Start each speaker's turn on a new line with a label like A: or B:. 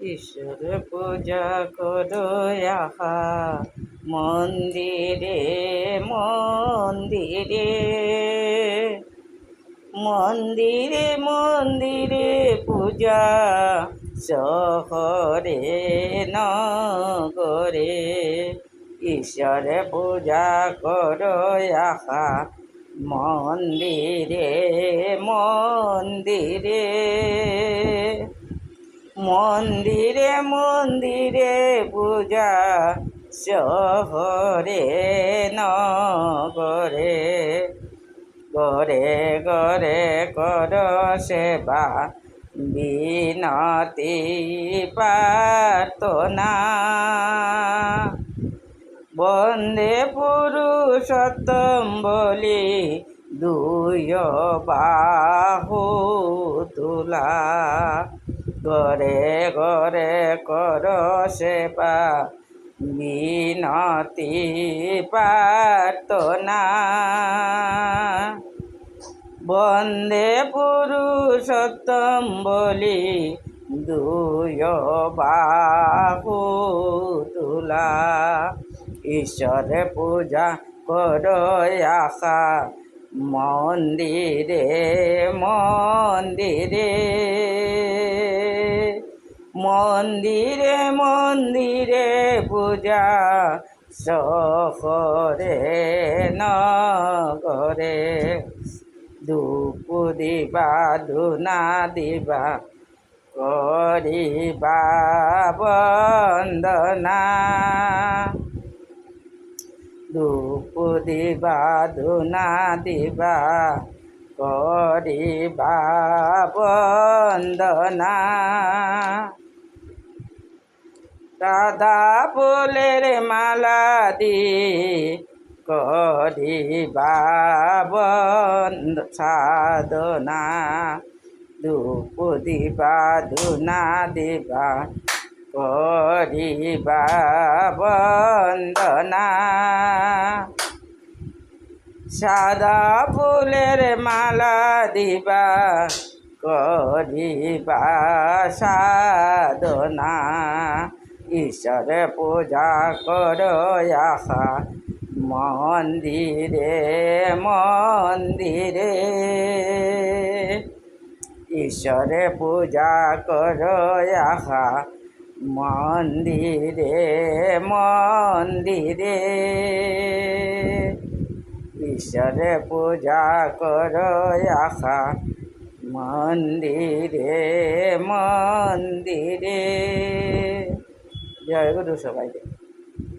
A: ঈশ্বর পূজা করো আহা মন্দিরে মন্দিরে, মন্দিরে মন্দিরে পূজা শহরে নগরে। ঈশ্বর পূজা করো আহা মন্দিরে মন্দিরে, মন্দিরে মন্দিরে পূজা শহরে নগরে। গরে গরে কর সেবা বিনতি প্রার্থনা, বন্দে পুরুষোত্তম বলি দুই বাহু তুলা। গরে গরে কর সেবা বিনতি প্রার্থনা, বন্দে পুরুষোত্তম বলি দুই বাহু তুলা। ঈশ্বর পূজা করো আশা মন্দিরে মন্দিরে, মন্দিরে মন্দিরে পূজা শহরে নগরে। ধূপ দিবা ধুনা দিবা করিবা বন্দনা, ধূপ দিবা ধুনা দিবা করিবা বন্দনা। রাধা ফুলের মালা দি করিবা সাধনা, ধূপ দিবা ধুনা দিবা করিবা বন্দনা। সাদা ফুলের মালা দিবা করিবা সাধনা। ঈশ্বর পূজা করো আহা মন্দিরে মন্দিরে, ঈশ্বর পূজা করো আহা মন্দিরে মন্দিরে, ঈশ্বর পূজা করো আহা মন্দিরে মন্দিরে। জয় গুরু সবাইকে।